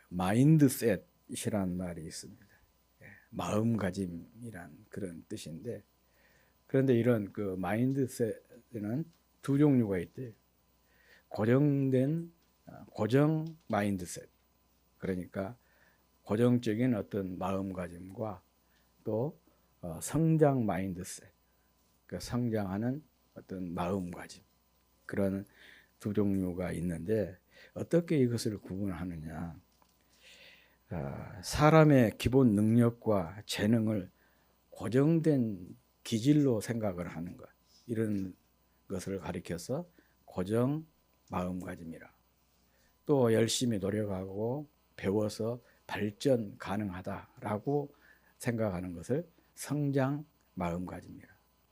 마인드셋이란 말이 있습니다. 마음가짐이란 그런 뜻인데, 그런데 이런 그 마인드셋에는 두 종류가 있대요. 고정된 고정 마인드셋, 그러니까 고정적인 어떤 마음가짐과 또 성장 마인드셋, 그 성장하는 어떤 마음가짐, 그런 두 종류가 있는데 어떻게 이것을 구분하느냐? 사람의 기본 능력과 재능을 고정된 기질로 생각을 하는 것, 이런 것을 가리켜서 고정 마음가짐이라. 또 열심히 노력하고 배워서 발전 가능하다라고 생각하는 것을 성장 마음가짐이라,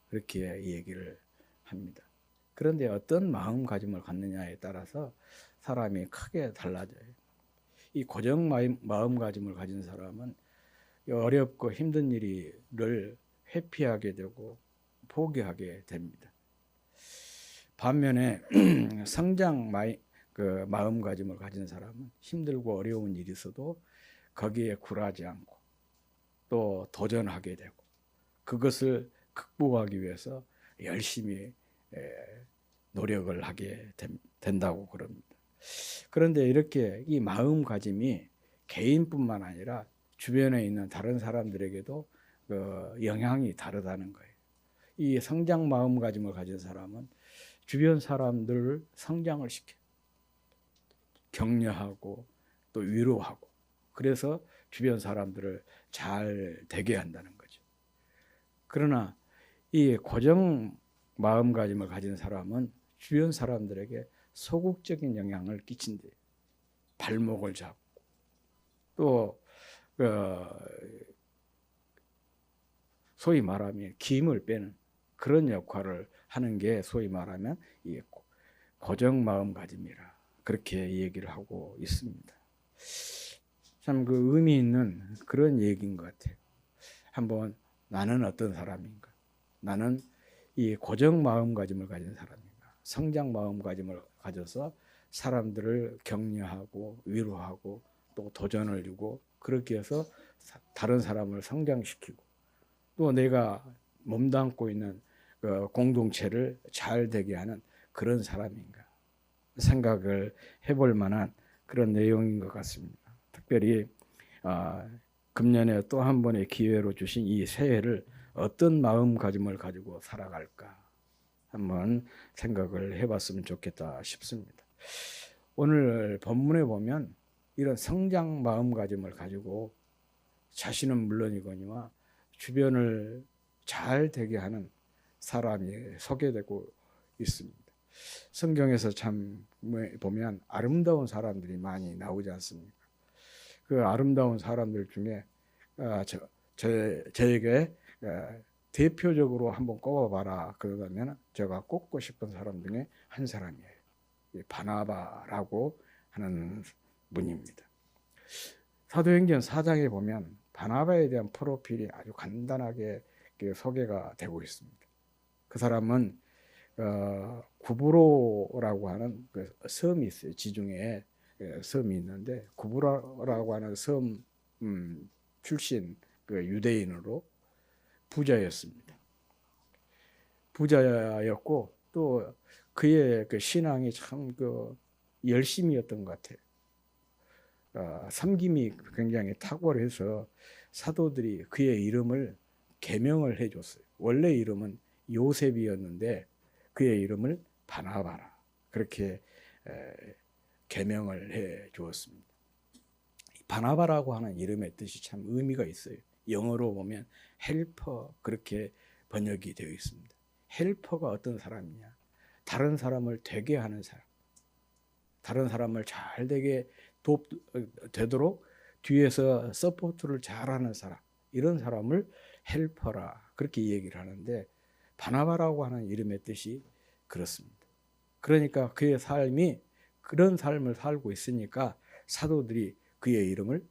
그렇게 얘기를 합니다. 그런데 어떤 마음가짐을 갖느냐에 따라서 사람이 크게 달라져요. 이 고정 마음가짐을 가진 사람은 어렵고 힘든 일을 회피하게 되고 포기하게 됩니다. 반면에 성장 마음가짐을 가진 사람은 힘들고 어려운 일이 있어도 거기에 굴하지 않고 또 도전하게 되고 그것을 극복하기 위해서 열심히 노력을 하게 된다고 그럽니다. 그런데 이렇게 이 마음가짐이 개인뿐만 아니라 주변에 있는 다른 사람들에게도 영향이 다르다는 거예요. 이 성장 마음가짐을 가진 사람은 주변 사람들을 성장을 시켜 격려하고 또 위로하고, 그래서 주변 사람들을 잘 되게 한다는 거죠. 그러나 이 고정 마음가짐을 가진 사람은 주변 사람들에게 소극적인 영향을 끼친대요. 발목을 잡고 또 소위 말하면 김을 빼는 그런 역할을 하는 게 소위 말하면 이 고정 마음가짐이라, 그렇게 얘기를 하고 있습니다. 참 그 의미 있는 그런 얘기인 것 같아요. 한번 나는 어떤 사람인가? 나는 이 고정 마음가짐을 가진 사람인가? 성장 마음가짐을 가져서 사람들을 격려하고 위로하고 또 도전을 주고 그렇게 해서 다른 사람을 성장시키고 또 내가 몸담고 있는 그 공동체를 잘 되게 하는 그런 사람인가 생각을 해볼 만한 그런 내용인 것 같습니다. 특별히 금년에 또 한 번의 기회로 주신 이 새해를 어떤 마음가짐을 가지고 살아갈까 한번 생각을 해봤으면 좋겠다 싶습니다. 오늘 본문에 보면 이런 성장 마음가짐을 가지고 자신은 물론이거니와 주변을 잘 되게 하는 사람이 소개되고 있습니다. 성경에서 참 보면 아름다운 사람들이 많이 나오지 않습니까? 그 아름다운 사람들 중에 저에게 대표적으로 한번 꼽아봐라 그러면 제가 꼽고 싶은 사람 중에 한 사람이에요. 바나바라고 하는 분입니다. 사도행전 4장에 보면 바나바에 대한 프로필이 아주 간단하게 소개가 되고 있습니다. 그 사람은 구브로라고 하는 그 섬이 있어요. 지중해에 섬이 있는데 구브로라고 하는 섬 출신 그 유대인으로 부자였습니다. 부자였고 또 그의 그 신앙이 참 그 열심이었던 것 같아요. 섬김이 굉장히 탁월해서 사도들이 그의 이름을 개명을 해줬어요. 원래 이름은 요셉이었는데 그의 이름을 바나바라 그렇게 개명을 해 주었습니다. 바나바라고 하는 이름의 뜻이 참 의미가 있어요. 영어로 보면 헬퍼 그렇게 번역이 되어 있습니다. 헬퍼가 어떤 사람이냐? 다른 사람을 되게 하는 사람, 다른 사람을 잘 되도록 뒤에서 서포트를 잘하는 사람, 이런 사람을 헬퍼라 그렇게 얘기를 하는데 바나바라고 하는 이름의 뜻이 그렇습니다. 그러니까 그의 삶이 그런 삶을 살고 있으니까 사도들이 그의 이름을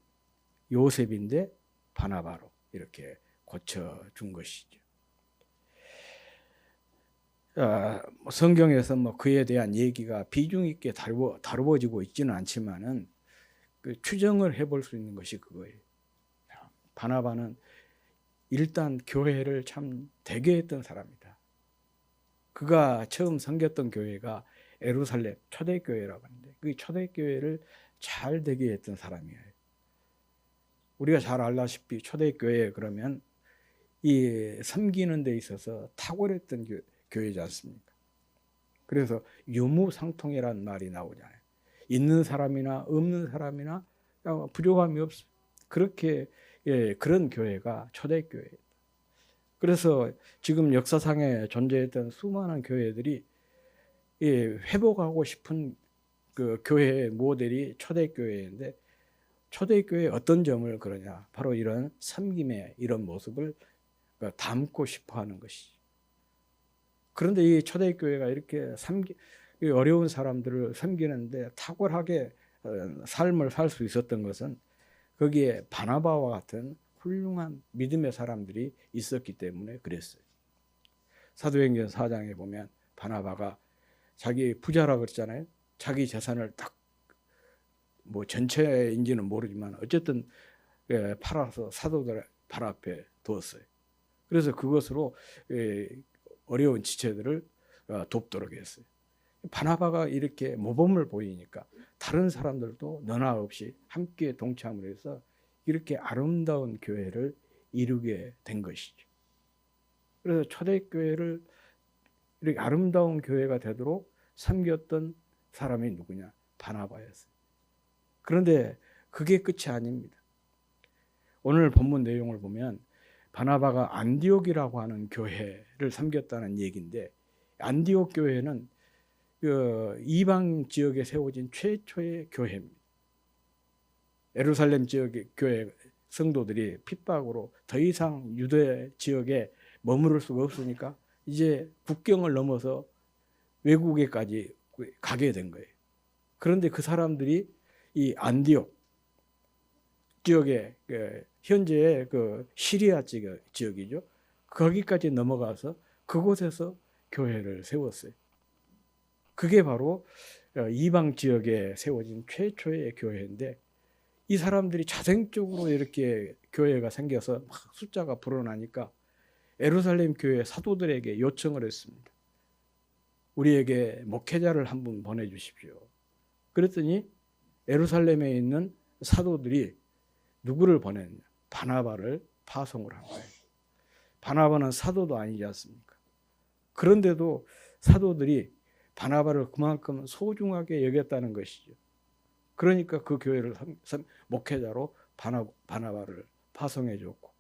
요셉인데 바나바로 이렇게 고쳐준 것이죠. 성경에서 그에 대한 얘기가 비중 있게 다루어지고 있지는 않지만은 그 추정을 해볼 수 있는 것이 그거예요. 바나바는 일단 교회를 참 되게 했던 사람이다. 그가 처음 섬겼던 교회가 예루살렘 초대교회라고 하는데 그 초대교회를 잘 되게 했던 사람이에요. 우리가 잘 알다시피 초대교회 그러면 이 섬기는 데 있어서 탁월했던 교회지 않습니까? 그래서 유무상통이라는 말이 나오잖아요. 있는 사람이나 없는 사람이나 부족함이 없어요. 그렇게 그런 교회가 초대교회예요. 그래서 지금 역사상에 존재했던 수많은 교회들이 회복하고 싶은 그 교회의 모델이 초대교회인데 초대교회의 어떤 점을 그러냐? 바로 이런 섬김의 이런 모습을 담고 싶어 하는 것이죠. 그런데 이 초대교회가 이렇게 어려운 사람들을 섬기는데 탁월하게 삶을 살 수 있었던 것은 거기에 바나바와 같은 훌륭한 믿음의 사람들이 있었기 때문에 그랬어요. 사도행전 4장에 보면 바나바가 자기 부자라고 그랬잖아요. 자기 재산을 딱 뭐 전체인지는 모르지만 어쨌든 팔아서 사도들 발 앞에 두었어요. 그래서 그것으로 어려운 지체들을 돕도록 했어요. 바나바가 이렇게 모범을 보이니까 다른 사람들도 너나 없이 함께 동참을 해서 이렇게 아름다운 교회를 이루게 된 것이죠. 그래서 초대교회를 이렇게 아름다운 교회가 되도록 섬겼던 사람이 누구냐? 바나바였어요. 그런데 그게 끝이 아닙니다. 오늘 본문 내용을 보면 바나바가 안디옥이라고 하는 교회를 섬겼다는 얘기인데 안디옥 교회는 그 이방 지역에 세워진 최초의 교회입니다. 예루살렘 지역의 교회 성도들이 핍박으로 더 이상 유대 지역에 머무를 수가 없으니까 이제 국경을 넘어서 외국에까지 가게 된 거예요. 그런데 그 사람들이 이 안디옥 지역에 현재의 그 시리아 지역이죠. 거기까지 넘어가서 그곳에서 교회를 세웠어요. 그게 바로 이방 지역에 세워진 최초의 교회인데 이 사람들이 자생적으로 이렇게 교회가 생겨서 막 숫자가 불어나니까 예루살렘 교회 사도들에게 요청을 했습니다. 우리에게 목회자를 한 분 보내주십시오. 그랬더니 예루살렘에 있는 사도들이 누구를 보냈냐? 바나바를 파송을 한 거예요. 바나바는 사도도 아니지 않습니까? 그런데도 사도들이 바나바를 그만큼 소중하게 여겼다는 것이죠. 그러니까 그 교회를 목회자로 바나바를 파송해 줬고,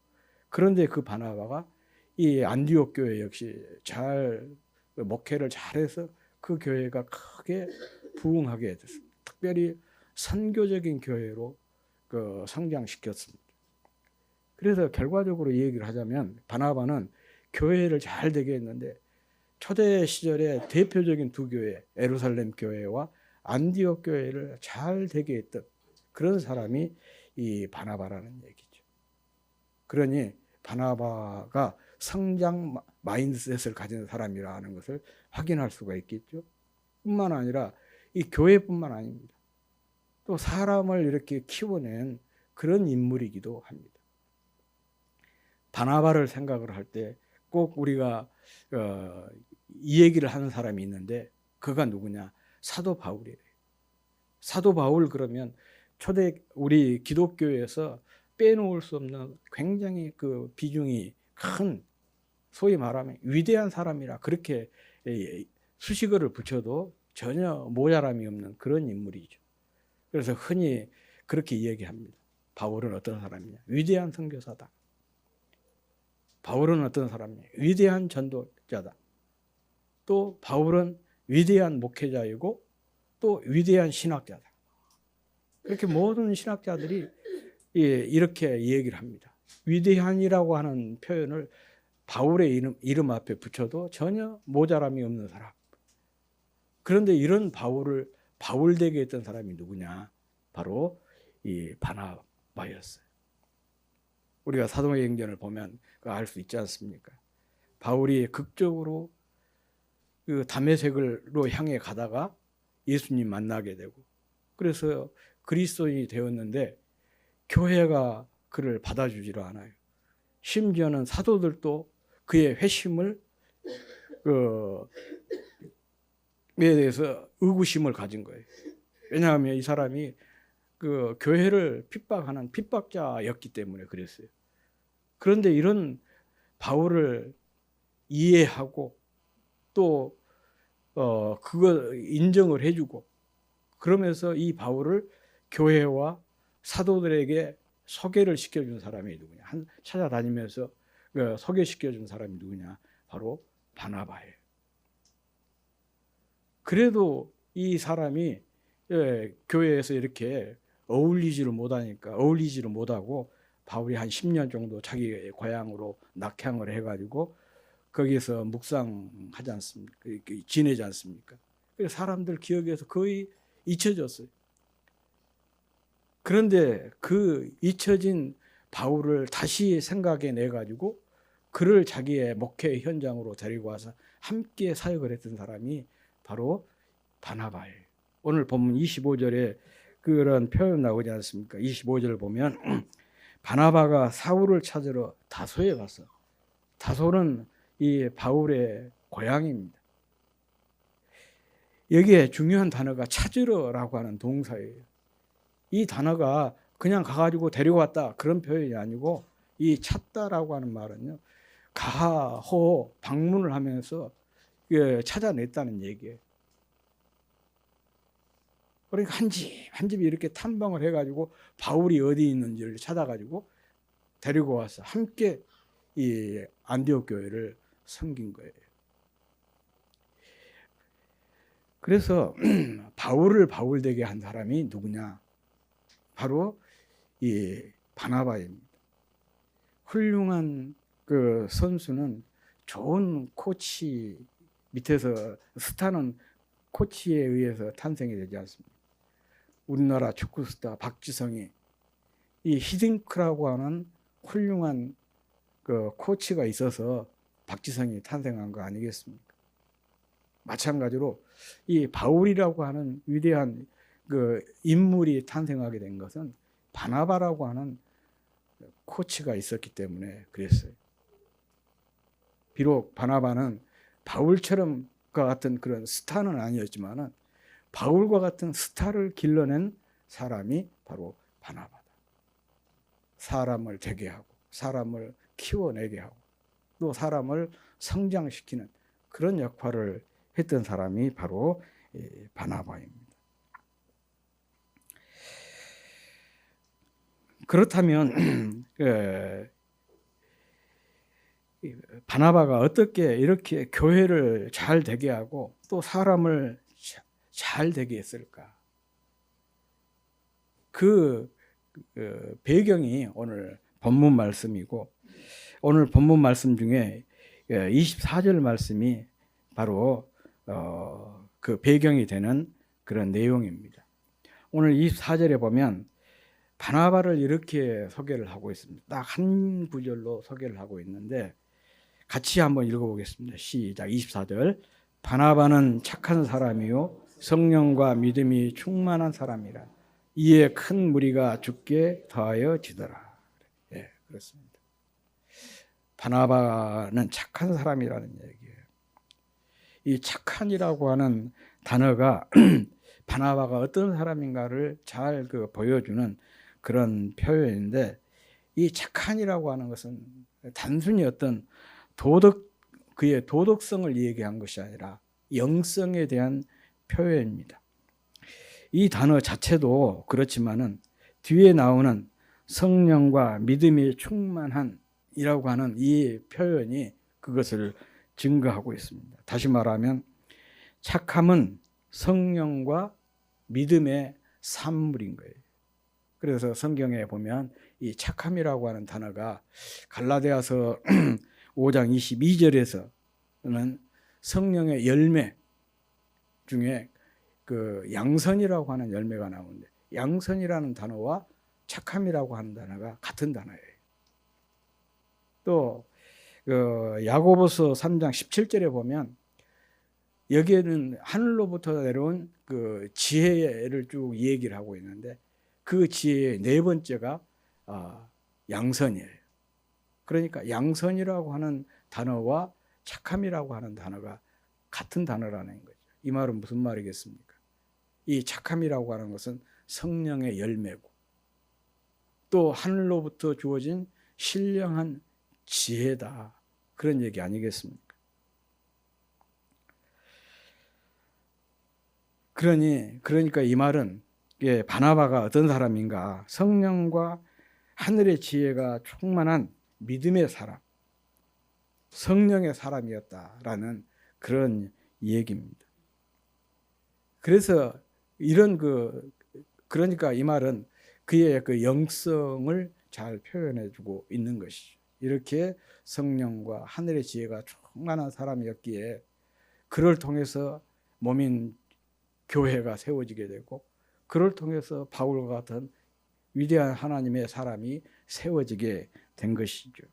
그런데 그 바나바가 이 안디옥 교회 역시 잘 목회를 잘해서 그 교회가 크게 부흥하게 됐습니다. 특별히 선교적인 교회로 성장시켰습니다. 그래서 결과적으로 이 얘기를 하자면 바나바는 교회를 잘 되게 했는데 초대 시절의 대표적인 두 교회, 예루살렘 교회와 안디옥 교회를 잘 되게 했던 그런 사람이 이 바나바라는 얘기죠. 그러니 바나바가 성장 마인드셋을 가진 사람이라는 것을 확인할 수가 있겠죠. 뿐만 아니라 이 교회뿐만 아닙니다. 또 사람을 이렇게 키워낸 그런 인물이기도 합니다. 바나바를 생각을 할 때 꼭 우리가 이 얘기를 하는 사람이 있는데 그가 누구냐? 사도 바울이에요. 사도 바울 그러면 우리 기독교에서 빼놓을 수 없는 굉장히 그 비중이 큰 소위 말하면 위대한 사람이라 그렇게 수식어를 붙여도 전혀 모자람이 없는 그런 인물이죠. 그래서 흔히 그렇게 얘기합니다. 바울은 어떤 사람이냐? 위대한 선교사다. 바울은 어떤 사람이냐? 위대한 전도자다. 또 바울은 위대한 목회자이고 또 위대한 신학자다. 그렇게 모든 신학자들이 이렇게 얘기를 합니다. 위대한이라고 하는 표현을 바울의 이름 앞에 붙여도 전혀 모자람이 없는 사람. 그런데 이런 바울을 바울되게 했던 사람이 누구냐? 바로 이 바나바였어요. 우리가 사도행전을 보면 알 수 있지 않습니까? 바울이 극적으로 그 다메섹으로 향해 가다가 예수님 만나게 되고, 그래서 그리스도인이 되었는데 교회가 그를 받아주지를 않아요. 심지어는 사도들도 그의 회심을 그에 대해서 의구심을 가진 거예요. 왜냐하면 이 사람이 그 교회를 핍박하는 핍박자였기 때문에 그랬어요. 그런데 이런 바울을 이해하고 또 그거 인정을 해주고 그러면서 이 바울을 교회와 사도들에게 소개를 시켜준 사람이 누구냐? 찾아다니면서 소개시켜준 사람이 누구냐? 바로 바나바예요. 그래도 이 사람이 교회에서 이렇게 어울리지를 못하고 바울이 한 10년 정도 자기 고향으로 낙향을 해가지고 거기서 묵상하지 않습니까? 지내지 않습니까? 그래서 사람들 기억에서 거의 잊혀졌어요. 그런데 그 잊혀진 바울을 다시 생각해 내가지고 그를 자기의 목회 현장으로 데리고 와서 함께 사역을 했던 사람이 바로 바나바예요. 오늘 본문 25절에 그런 표현 나오지 않습니까? 25절을 보면 바나바가 사울을 찾으러 다소에 갔어. 다소는 이 바울의 고향입니다. 여기에 중요한 단어가 찾으러라고 하는 동사예요. 이 단어가 그냥 가가지고 데려왔다 그런 표현이 아니고 이 찾다라고 하는 말은요, 가호 방문을 하면서 찾아냈다는 얘기예요. 그러니까 한 집 이렇게 탐방을 해가지고 바울이 어디 있는지를 찾아가지고 데리고 와서 함께 이 안디옥 교회를 섬긴 거예요. 그래서 바울을 바울되게 한 사람이 누구냐? 바로 이 바나바입니다. 훌륭한 그 선수는 좋은 코치 밑에서 스타는 코치에 의해서 탄생이 되지 않습니다. 우리나라 축구 스타 박지성이 이 히딩크라고 하는 훌륭한 그 코치가 있어서 박지성이 탄생한 거 아니겠습니까? 마찬가지로 이 바울이라고 하는 위대한 그 인물이 탄생하게 된 것은 바나바라고 하는 코치가 있었기 때문에 그랬어요. 비록 바나바는 바울처럼 같은 그런 스타는 아니었지만은 바울과 같은 스타를 길러낸 사람이 바로 바나바다. 사람을 되게 하고 사람을 키워내게 하고 또 사람을 성장시키는 그런 역할을 했던 사람이 바로 바나바입니다. 그렇다면 바나바가 어떻게 이렇게 교회를 잘 되게 하고 또 사람을 잘 되게 했을까? 그 배경이 오늘 본문 말씀이고 오늘 본문 말씀 중에 24절 말씀이 바로 그 배경이 되는 그런 내용입니다. 오늘 24절에 보면 바나바를 이렇게 소개를 하고 있습니다. 딱 한 구절로 소개를 하고 있는데 같이 한번 읽어보겠습니다. 시작. 24절. 바나바는 착한 사람이요 성령과 믿음이 충만한 사람이라 이에 큰 무리가 죽게 더하여지더라. 예, 그렇습니다. 바나바는 착한 사람이라는 얘기예요. 이 착한이라고 하는 단어가 바나바가 어떤 사람인가를 잘 보여주는 그런 표현인데 이 착한이라고 하는 것은 단순히 어떤 그의 도덕성을 얘기한 것이 아니라 영성에 대한 표현입니다. 이 단어 자체도 그렇지만은 뒤에 나오는 성령과 믿음이 충만한이라고 하는 이 표현이 그것을 증거하고 있습니다. 다시 말하면 착함은 성령과 믿음의 산물인 거예요. 그래서 성경에 보면 이 착함이라고 하는 단어가 갈라디아서 5장 22절에서는 성령의 열매 중에 그 양선이라고 하는 열매가 나오는데 양선이라는 단어와 착함이라고 하는 단어가 같은 단어예요. 또 야고보서 3장 17절에 보면 여기에는 하늘로부터 내려온 그 지혜를 쭉 얘기를 하고 있는데 그 지혜의 네 번째가 양선이에요. 그러니까 양선이라고 하는 단어와 착함이라고 하는 단어가 같은 단어라는 거죠. 이 말은 무슨 말이겠습니까? 이 착함이라고 하는 것은 성령의 열매고 또 하늘로부터 주어진 신령한 지혜다. 그런 얘기 아니겠습니까? 그러니까 이 말은 바나바가 어떤 사람인가? 성령과 하늘의 지혜가 충만한 믿음의 사람, 성령의 사람이었다라는 그런 얘기입니다. 그래서 그러니까 이 말은 그의 그 영성을 잘 표현해주고 있는 것이죠. 이렇게 성령과 하늘의 지혜가 충만한 사람이었기에 그를 통해서 몸인 교회가 세워지게 되고 그를 통해서 바울과 같은 위대한 하나님의 사람이 세워지게 된 것이죠.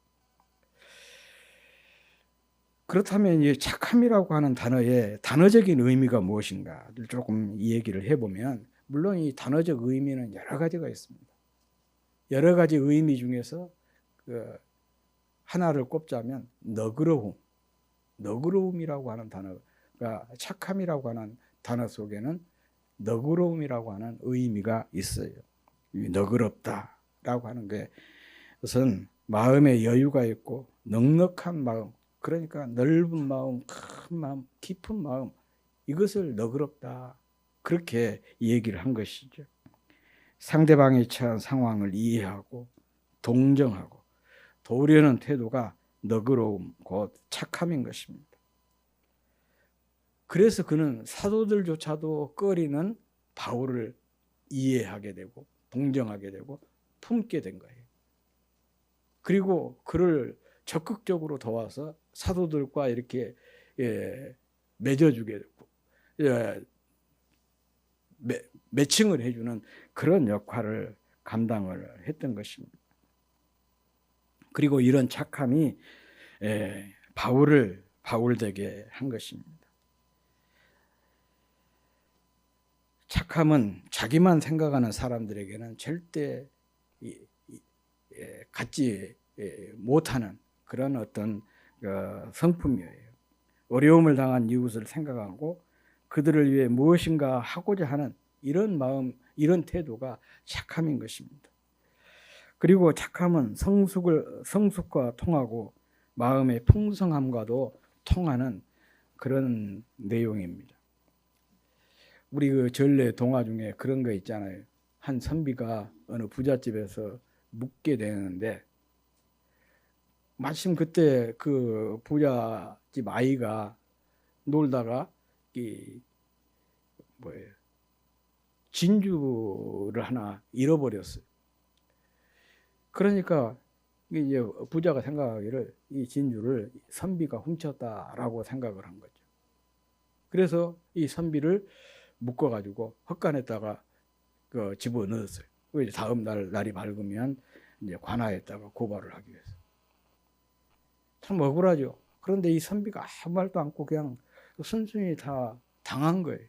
그렇다면 이 착함이라고 하는 단어의 단어적인 의미가 무엇인가를 조금 이 얘기를 해보면 물론 이 단어적 의미는 여러 가지가 있습니다. 여러 가지 의미 중에서 하나를 꼽자면 너그러움이라고 하는 단어가 착함이라고 하는 단어 속에는 너그러움이라고 하는 의미가 있어요. 너그럽다라고 하는 것은 마음에 여유가 있고 넉넉한 마음, 그러니까 넓은 마음, 큰 마음, 깊은 마음, 이것을 너그럽다 그렇게 얘기를 한 것이죠. 상대방이 처한 상황을 이해하고 동정하고 도우려는 태도가 너그러움, 곧 착함인 것입니다. 그래서 그는 사도들조차도 꺼리는 바울을 이해하게 되고 동정하게 되고 품게 된 거예요. 그리고 그를 적극적으로 도와서 사도들과 이렇게 맺어주게 되고 매칭을 해주는 그런 역할을 감당을 했던 것입니다. 그리고 이런 착함이 바울을 바울되게 한 것입니다. 착함은 자기만 생각하는 사람들에게는 절대 갖지 못하는 그런 어떤 성품이에요. 어려움을 당한 이웃을 생각하고 그들을 위해 무엇인가 하고자 하는 이런 마음, 이런 태도가 착함인 것입니다. 그리고 착함은 성숙과 통하고 마음의 풍성함과도 통하는 그런 내용입니다. 우리 그 전래 동화 중에 그런 거 있잖아요. 한 선비가 어느 부잣집에서 묵게 되는데 마침 그때 그 부잣집 아이가 놀다가 진주를 하나 잃어버렸어요. 그러니까 이제 부자가 생각하기를 이 진주를 선비가 훔쳤다라고 생각을 한 거죠. 그래서 이 선비를 묶어가지고 헛간에다가 집어넣었어요. 다음 날이 밝으면 이제 관아에다가 고발을 하기 위해서. 참 억울하죠. 그런데 이 선비가 아무 말도 않고 그냥 순순히 다 당한 거예요.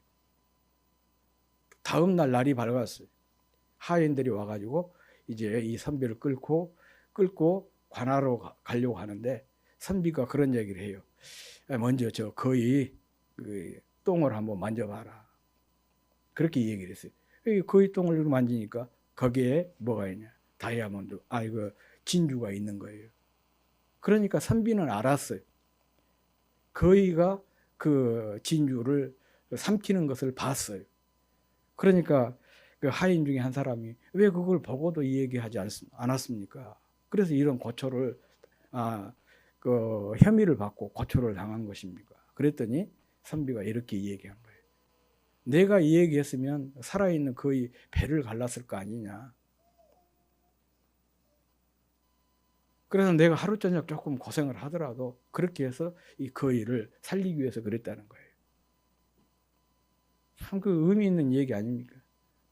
다음 날이 밝았어요. 하인들이 와가지고 이제 이 선비를 끌고 관아로 가려고 하는데 선비가 그런 얘기를 해요. 먼저 저 거의 똥을 한번 만져봐라. 그렇게 얘기를 했어요. 거의 똥을 만지니까 거기에 뭐가 있냐? 다이아몬드, 진주가 있는 거예요. 그러니까 선비는 알았어요. 거의가 그 진주를 삼키는 것을 봤어요. 그러니까 그 하인 중에 한 사람이 왜 그걸 보고도 이 얘기하지 않았습니까? 그래서 이런 고초를 그 혐의를 받고 고초를 당한 것입니까? 그랬더니 선비가 이렇게 얘기한 거예요. 내가 이 얘기했으면 살아있는 거의 배를 갈랐을 거 아니냐. 그래서 내가 하루 저녁 조금 고생을 하더라도 그렇게 해서 이 거의를 살리기 위해서 그랬다는 거예요. 참 그 의미 있는 얘기 아닙니까?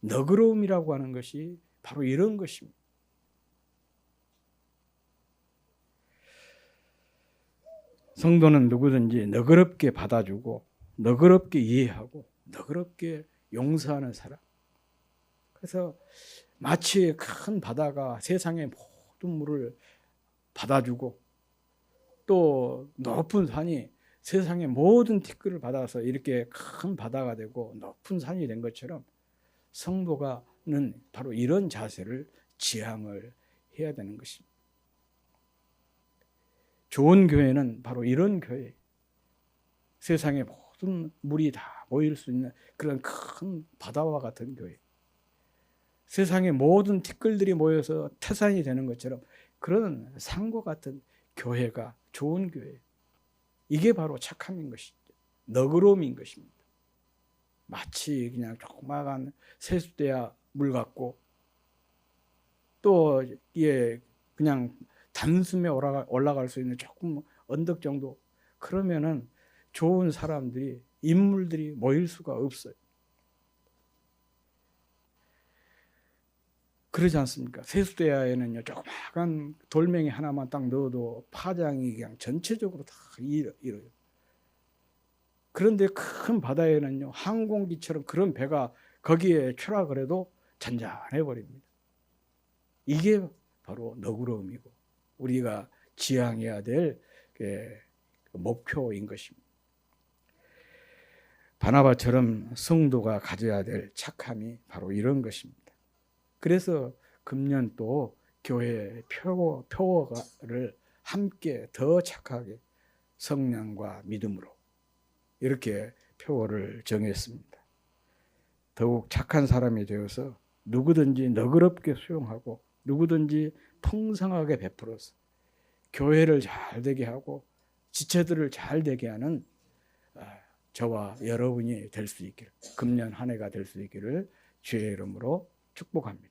너그러움이라고 하는 것이 바로 이런 것입니다. 성도는 누구든지 너그럽게 받아주고 너그럽게 이해하고 너그럽게 용서하는 사람. 그래서 마치 큰 바다가 세상의 모든 물을 받아주고 또 높은 산이 세상의 모든 티끌을 받아서 이렇게 큰 바다가 되고 높은 산이 된 것처럼 성도가는 바로 이런 자세를 지향을 해야 되는 것입니다. 좋은 교회는 바로 이런 교회, 세상의 모든 물이 다 모일 수 있는 그런 큰 바다와 같은 교회, 세상의 모든 티끌들이 모여서 태산이 되는 것처럼 그런 산과 같은 교회가 좋은 교회, 이게 바로 착함인 것이죠. 너그러움인 것입니다. 마치 그냥 조그마한 세숫대야 물 같고 또 그냥 단숨에 올라갈 수 있는 조금 언덕 정도, 그러면은 좋은 사람들이 인물들이 모일 수가 없어요. 그러지 않습니까? 세숫대야에는요 조그마한 돌멩이 하나만 딱 넣어도 파장이 그냥 전체적으로 다 일어요. 그런데 큰 바다에는요 항공기처럼 그런 배가 거기에 추락을 해도 잔잔해 버립니다. 이게 바로 너그러움이고 우리가 지향해야 될 목표인 것입니다. 바나바처럼 성도가 가져야 될 착함이 바로 이런 것입니다. 그래서 금년 또 교회 표어를 함께 더 착하게 성령과 믿음으로 이렇게 표어를 정했습니다. 더욱 착한 사람이 되어서 누구든지 너그럽게 수용하고 누구든지 풍성하게 베풀어서 교회를 잘 되게 하고 지체들을 잘 되게 하는 저와 여러분이 될 수 있기를, 금년 한 해가 될 수 있기를 주의 이름으로 축복합니다.